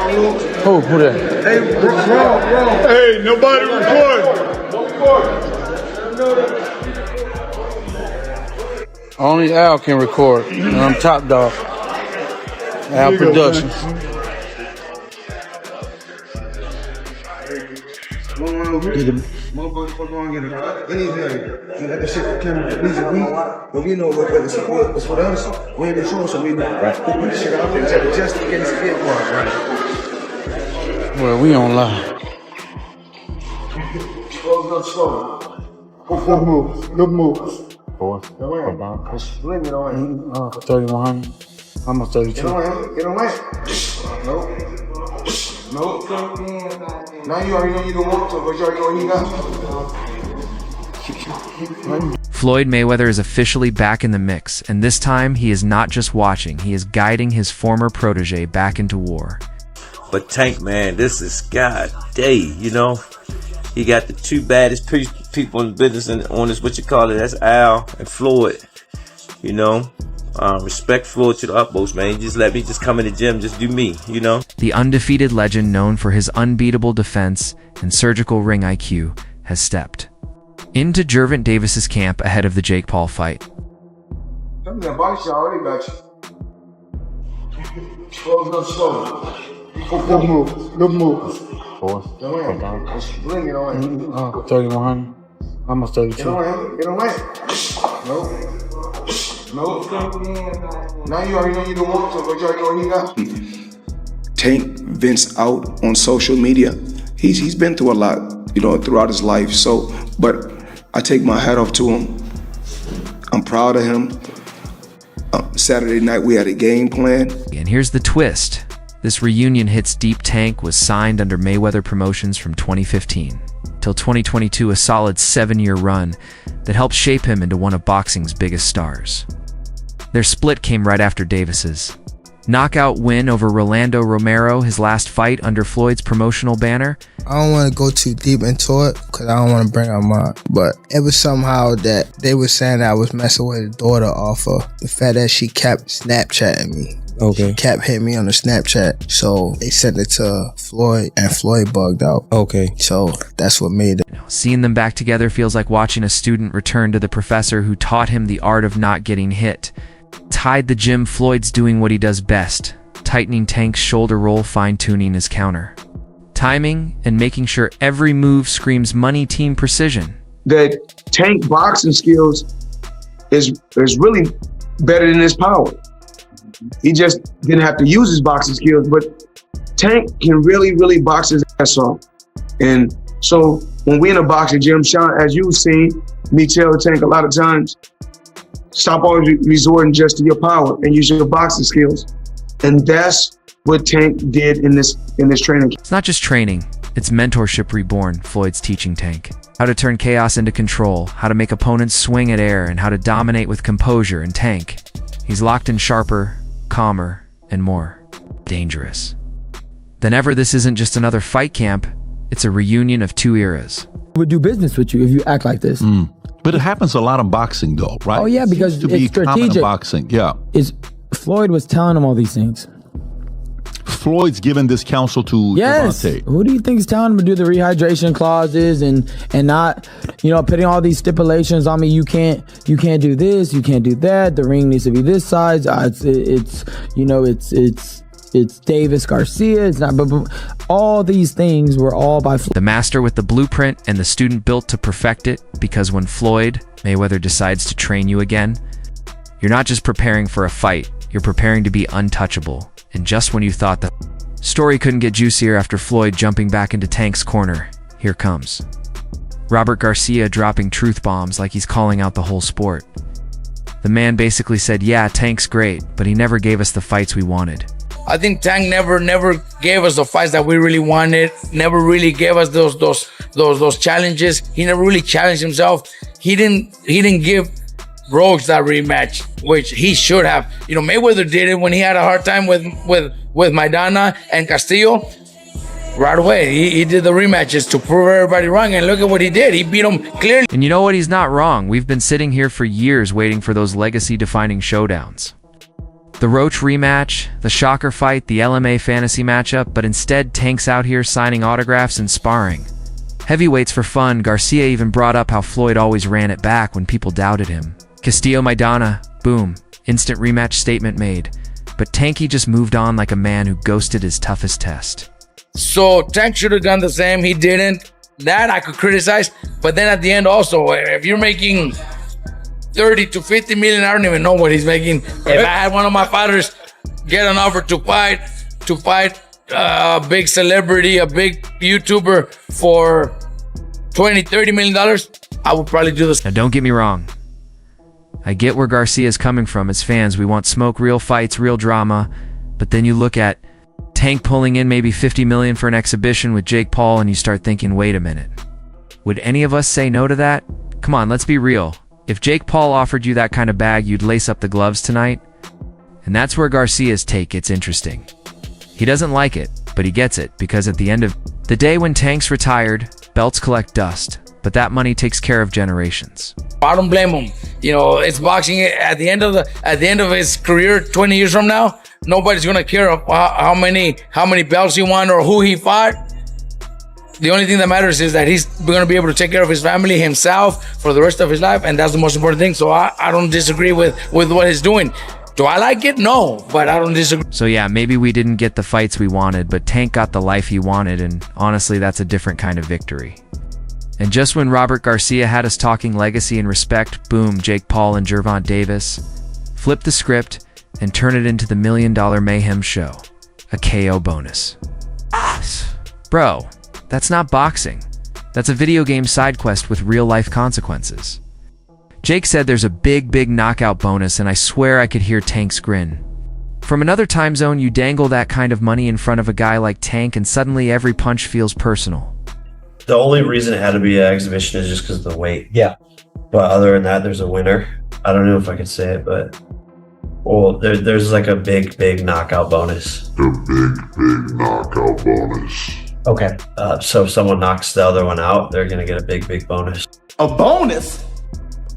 Who that? Hey, wrong. Hey, nobody record. Only Al can record. And I'm top dog. Al Productions. Motherfuckers gonna get anything. You let the shit for camera. But we know what it's for us. We ain't been showing, so we put the shit out there just to get this hit mark, right? Well, we on live. Good move. Boy, about blame it on him. 3100. Almost 32. Get on him. Nope. Now you already know you don't want to, but you already know you got. Floyd Mayweather is officially back in the mix, and this time he is not just watching, he is guiding his former protege back into war. But Tank, man, this is God day, you know. He got the two baddest people in the business and on this, what you call it, that's Al and Floyd, you know. Respect Floyd to the utmost, man. Just let me just come in the gym, just do me, you know. The undefeated legend, known for his unbeatable defense and surgical ring IQ, has stepped into Gervonta Davis's camp ahead of the Jake Paul fight. Tell me that body shot already got you. Good move. Blame it on him. 3100. Almost 32. Get on him. Nope. Now you already know you don't want to, but you already know you got. Tank vents out on social media. He's been through a lot, you know, throughout his life. So, but I take my hat off to him. I'm proud of him. Saturday night we had a game plan. And here's the twist. This reunion hits deep. Tank was signed under Mayweather Promotions from 2015 till 2022, a solid 7-year run that helped shape him into one of boxing's biggest stars. Their split came right after Davis's knockout win over Rolando Romero, his last fight under Floyd's promotional banner. I don't want to go too deep into it because I don't want to bring up mine, but it was somehow that they were saying that I was messing with his daughter off of the fact that she kept Snapchatting me. Okay. She kept hitting me on the Snapchat. So they sent it to Floyd and Floyd bugged out. Okay. So that's what made it. Seeing them back together feels like watching a student return to the professor who taught him the art of not getting hit. Tied the gym, Floyd's doing what he does best, tightening Tank's shoulder roll, fine-tuning his counter. Timing and making sure every move screams money team precision. That Tank boxing skills is really better than his power. He just didn't have to use his boxing skills, but Tank can really box his ass off. And so when we in a boxing gym, Sean, as you've seen me tell Tank a lot of times, stop always resorting just to your power and use your boxing skills. And that's what Tank did in this training. It's not just training, it's mentorship reborn. Floyd's teaching Tank how to turn chaos into control, how to make opponents swing at air, and how to dominate with composure. And Tank, he's locked in sharper, calmer, and more dangerous than ever. This isn't just another fight camp, it's a reunion of two eras. Would do business with you if you act like this. But it happens a lot in boxing, though, right? Oh yeah, because it seems to be it's common in strategic. boxing. Yeah. Floyd was telling him all these things. Floyd's given this counsel to Yes. Gervonta. Who do you think is telling him to do the rehydration clauses and not, putting all these stipulations on me? You can't do this, you can't do that. The ring needs to be this size. It's Davis Garcia. It's not. But all these things were all by Floyd. The master with the blueprint and the student built to perfect it. Because when Floyd Mayweather decides to train you again, you're not just preparing for a fight. You're preparing to be untouchable. And just when you thought the story couldn't get juicier after Floyd jumping back into Tank's corner, here comes Robert Garcia dropping truth bombs like he's calling out the whole sport. The man basically said, yeah, Tank's great, but he never gave us the fights we wanted. I think Tank never gave us the fights that we really wanted. Never really gave us those challenges. He never really challenged himself. He didn't give Rhodes that rematch, which he should have. Mayweather did it when he had a hard time with Maidana and Castillo. Right away, he did the rematches to prove everybody wrong, and look at what he did. He beat him clearly. And you know what? He's not wrong. We've been sitting here for years waiting for those legacy-defining showdowns. The Roach rematch, the Shocker fight, the LMA fantasy matchup, but instead Tank's out here signing autographs and sparring. Heavyweights for fun. Garcia even brought up how Floyd always ran it back when people doubted him. Castillo Maidana, boom, instant rematch statement made. But Tanky just moved on like a man who ghosted his toughest test. So Tank should have done the same. He didn't. That I could criticize. But then at the end also, if you're making 30 to 50 million, I don't even know what he's making. If I had one of my fighters get an offer to fight a big celebrity, a big YouTuber for 20, 30 million dollars, I would probably do this. Now don't get me wrong. I get where Garcia's coming from. As fans, we want smoke, real fights, real drama. But then you look at Tank pulling in maybe 50 million for an exhibition with Jake Paul and you start thinking, wait a minute. Would any of us say no to that? Come on, let's be real. If Jake Paul offered you that kind of bag, you'd lace up the gloves tonight? And that's where Garcia's take gets interesting. He doesn't like it, but he gets it, because at the end of the day when Tank's retired, belts collect dust, but that money takes care of generations. I don't blame him. You know, it's boxing. At the end of his career, 20 years from now, nobody's gonna care how many belts he won or who he fought. The only thing that matters is that he's going to be able to take care of his family, himself, for the rest of his life, and that's the most important thing. So I don't disagree with what he's doing. Do I like it? No, but I don't disagree. So yeah, maybe we didn't get the fights we wanted, but Tank got the life he wanted, and honestly, that's a different kind of victory. And just when Robert Garcia had us talking legacy and respect, boom, Jake Paul and Gervonta Davis flipped the script and turned it into the $1 Million Mayhem show, a KO bonus. Bro, that's not boxing. That's a video game side quest with real-life consequences. Jake said there's a big knockout bonus, and I swear I could hear Tank's grin. From another time zone, you dangle that kind of money in front of a guy like Tank, and suddenly every punch feels personal. The only reason it had to be an exhibition is just because of the weight. Yeah. But other than that, there's a winner. I don't know if I could say it, but there's like a big knockout bonus. A big knockout bonus. Okay. So if someone knocks the other one out, they're gonna get a big bonus. A bonus?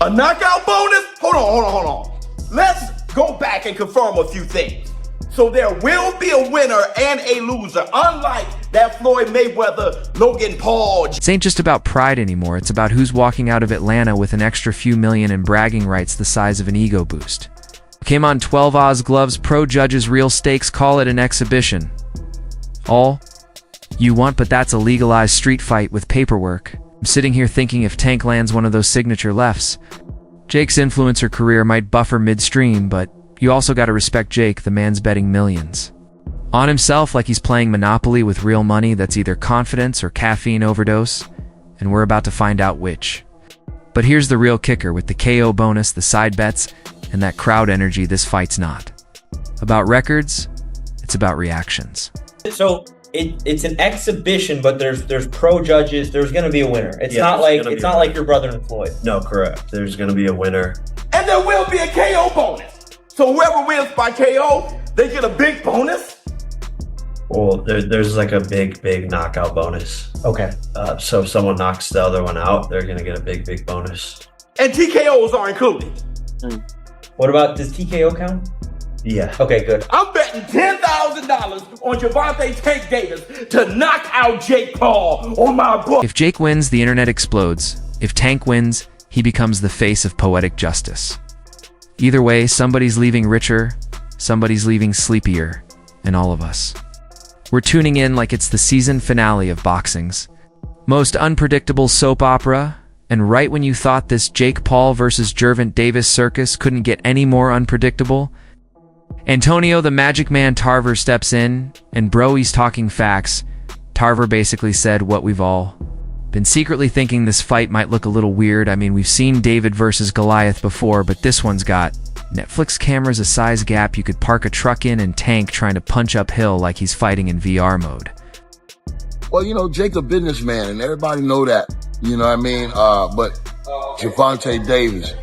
A knockout bonus? Hold on. Let's go back and confirm a few things. So there will be a winner and a loser, unlike that Floyd Mayweather, Logan Paul. This ain't just about pride anymore. It's about who's walking out of Atlanta with an extra few million in bragging rights the size of an ego boost. Came on 12 Oz gloves, pro judges, real stakes, call it an exhibition. All you want, but that's a legalized street fight with paperwork. I'm sitting here thinking if Tank lands one of those signature lefts, Jake's influencer career might buffer midstream, but you also gotta respect Jake, the man's betting millions on himself like he's playing Monopoly with real money that's either confidence or caffeine overdose, and we're about to find out which. But here's the real kicker: with the KO bonus, the side bets, and that crowd energy, this fight's not about records, it's about reactions. So it's an exhibition, but there's pro judges. There's going to be a winner. It's not like your brother and Floyd. No, correct. There's going to be a winner, and there will be a KO bonus. So whoever wins by KO, they get a big bonus. Well, there's like a big knockout bonus. Okay. So if someone knocks the other one out, they're going to get a big bonus. And TKOs are included. What about, does TKO count? Yeah. Okay, good. I'm betting $10,000 on Gervonta Tank Davis to knock out Jake Paul on my book. If Jake wins, the internet explodes. If Tank wins, he becomes the face of poetic justice. Either way, somebody's leaving richer, somebody's leaving sleepier, and all of us. We're tuning in like it's the season finale of boxing's most unpredictable soap opera, and right when you thought this Jake Paul versus Gervonta Davis circus couldn't get any more unpredictable, Antonio the Magic Man Tarver steps in, and bro, he's talking facts. Tarver basically said what we've all been secretly thinking: this fight might look a little weird. I mean, we've seen David versus Goliath before, but this one's got Netflix cameras a size gap you could park a truck in, and Tank trying to punch uphill like he's fighting in VR mode. Well, you know, Jake's a businessman, and everybody know that. You know what I mean? But Gervonta Davis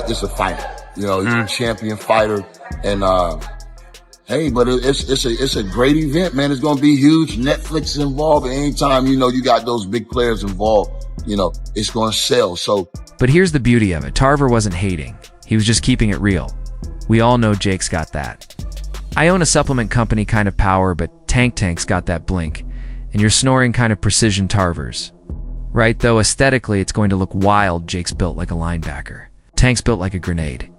is a fighter. You know, he's a champion fighter, and hey, but it's a great event, man. It's gonna be huge. Netflix is involved, and anytime you got those big players involved, it's gonna sell. So, but here's the beauty of it: Tarver wasn't hating; he was just keeping it real. We all know Jake's got that. I own a supplement company kind of power, but Tank's got that blink, and you're snoring kind of precision Tarver's. Right, though aesthetically it's going to look wild. Jake's built like a linebacker. Tank's built like a grenade.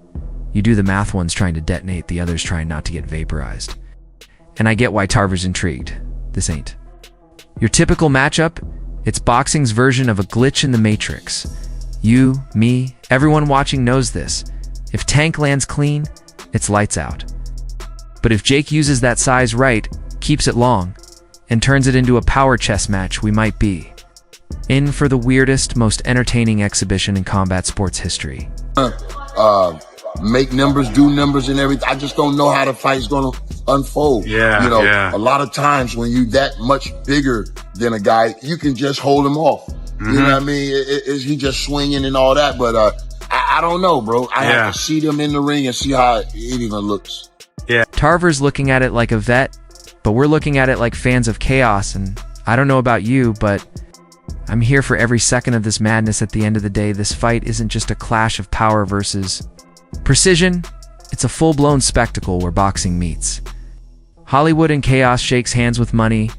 You do the math, one's trying to detonate, the other's trying not to get vaporized. And I get why Tarver's intrigued. This ain't your typical matchup. It's boxing's version of a glitch in the Matrix. You, me, everyone watching knows this. If Tank lands clean, it's lights out. But if Jake uses that size right, keeps it long, and turns it into a power chess match, we might be in for the weirdest, most entertaining exhibition in combat sports history. Make numbers, do numbers, and everything. I just don't know how the fight's gonna unfold. Yeah, A lot of times when you that much bigger than a guy, you can just hold him off. You know what I mean? Is he just swinging and all that? But I don't know, bro. I have to see them in the ring and see how it even looks. Tarver's looking at it like a vet, but we're looking at it like fans of chaos. And I don't know about you, but I'm here for every second of this madness. At the end of the day, this fight isn't just a clash of power versus precision. It's a full-blown spectacle where boxing meets. Hollywood and chaos shakes hands with money.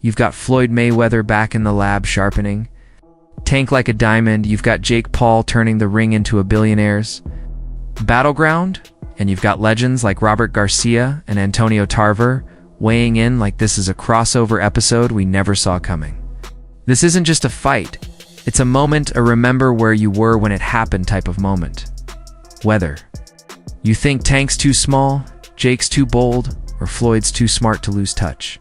You've got Floyd Mayweather back in the lab sharpening. Tank like a diamond. You've got Jake Paul turning the ring into a billionaire's battleground. And you've got legends like Robert Garcia and Antonio Tarver weighing in like this is a crossover episode we never saw coming. This isn't just a fight. It's a moment, a remember where you were when it happened type of moment. Whether you think Tank's too small, Jake's too bold, or Floyd's too smart to lose touch,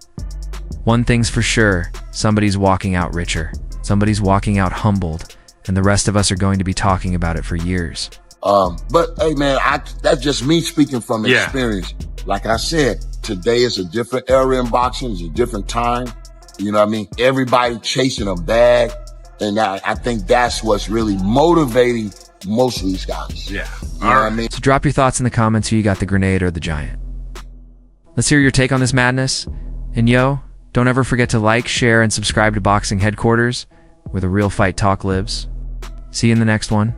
one thing's for sure, somebody's walking out richer, somebody's walking out humbled, and the rest of us are going to be talking about it for years. But hey, man, that's just me speaking from experience. Like I said, today is a different era in boxing. It's a different time. You know what I mean? Everybody chasing a bag. And I think that's what's really motivating most of these guys. Yeah. You know what I mean? So drop your thoughts in the comments who you got, the grenade or the giant. Let's hear your take on this madness. And yo, don't ever forget to like, share, and subscribe to Boxing Headquarters, where the real fight talk lives. See you in the next one.